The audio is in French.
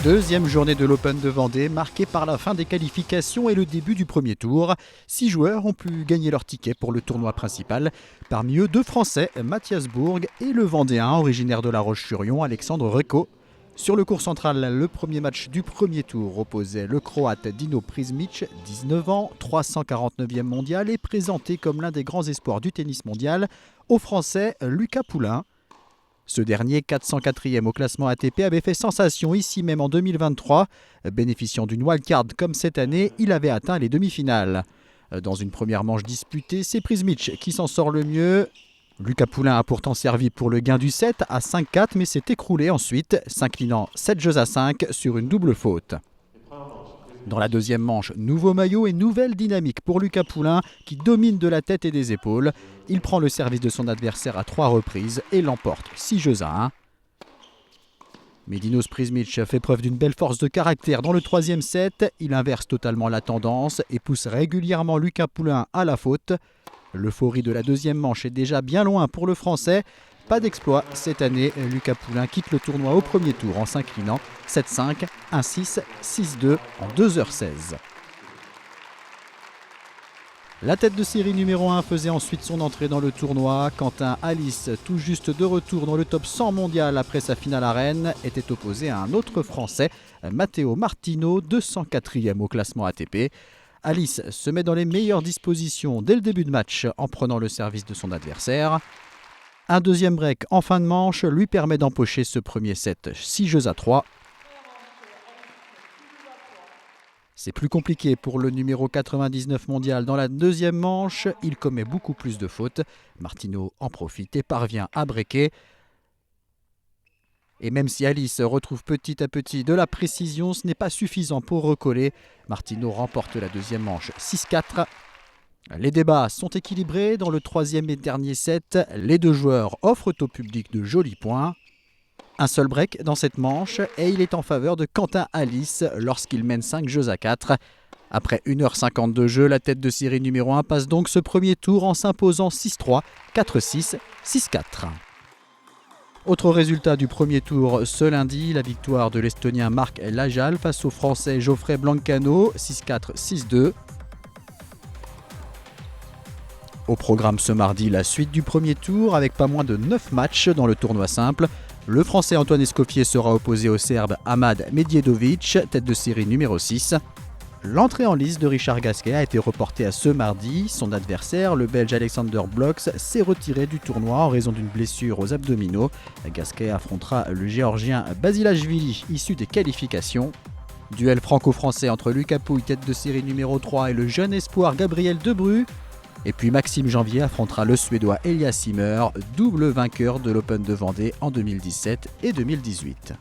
Deuxième journée de l'Open de Vendée, marquée par la fin des qualifications et le début du premier tour. 6 joueurs ont pu gagner leur ticket pour le tournoi principal. Parmi eux, 2 Français, Mathias Bourg et le Vendéen, originaire de La Roche-sur-Yon, Alexandre Reco. Sur le court central, le premier match du premier tour opposait le Croate Dino Prizmic, 19 ans, 349e mondial et présenté comme l'un des grands espoirs du tennis mondial, au Français Lucas Poullain. Ce dernier, 404e au classement ATP, avait fait sensation ici même en 2023. Bénéficiant d'une wildcard comme cette année, il avait atteint les demi-finales. Dans une première manche disputée, c'est Prizmic qui s'en sort le mieux. Lucas Poullain a pourtant servi pour le gain du set à 5-4, mais s'est écroulé ensuite, s'inclinant 7-5 sur une double faute. Dans la deuxième manche, nouveau maillot et nouvelle dynamique pour Lucas Poullain qui domine de la tête et des épaules. Il prend le service de son adversaire à 3 reprises et l'emporte 6-1. Mais Dinos Prizmic fait preuve d'une belle force de caractère dans le troisième set. Il inverse totalement la tendance et pousse régulièrement Lucas Poullain à la faute. L'euphorie de la deuxième manche est déjà bien loin pour le Français. Pas d'exploit cette année, Lucas Poullain quitte le tournoi au premier tour en s'inclinant 7-5, 1-6, 6-2 en 2h16. La tête de série numéro 1 faisait ensuite son entrée dans le tournoi. Quentin Halys, tout juste de retour dans le top 100 mondial après sa finale à Rennes, était opposé à un autre Français, Matteo Martino, 204e au classement ATP. Halys se met dans les meilleures dispositions dès le début de match en prenant le service de son adversaire. Un deuxième break en fin de manche lui permet d'empocher ce premier set 6-3. C'est plus compliqué pour le numéro 99 mondial dans la deuxième manche. Il commet beaucoup plus de fautes. Martino en profite et parvient à breaker. Et même si Halys retrouve petit à petit de la précision, ce n'est pas suffisant pour recoller. Martino remporte la deuxième manche 6-4. Les débats sont équilibrés. Dans le troisième et dernier set, les deux joueurs offrent au public de jolis points. Un seul break dans cette manche et il est en faveur de Quentin Halys lorsqu'il mène 5-4. Après 1h50 de jeu, la tête de série numéro 1 passe donc ce premier tour en s'imposant 6-3, 4-6, 6-4. Autre résultat du premier tour ce lundi, la victoire de l'Estonien Marc Lajal face au Français Geoffrey Blancano, 6-4, 6-2. Au programme ce mardi, la suite du premier tour avec pas moins de 9 matchs dans le tournoi simple. Le Français Antoine Escoffier sera opposé au Serbe Ahmad Medjedovic, tête de série numéro 6. L'entrée en lice de Richard Gasquet a été reportée à ce mardi. Son adversaire, le Belge Alexander Blocks, s'est retiré du tournoi en raison d'une blessure aux abdominaux. Gasquet affrontera le Géorgien Basilashvili, issu des qualifications. Duel franco-français entre Lucas Pouille, tête de série numéro 3, et le jeune espoir Gabriel Debrue. Et puis Maxime Janvier affrontera le Suédois Elias Ymer, double vainqueur de l'Open de Vendée en 2017 et 2018.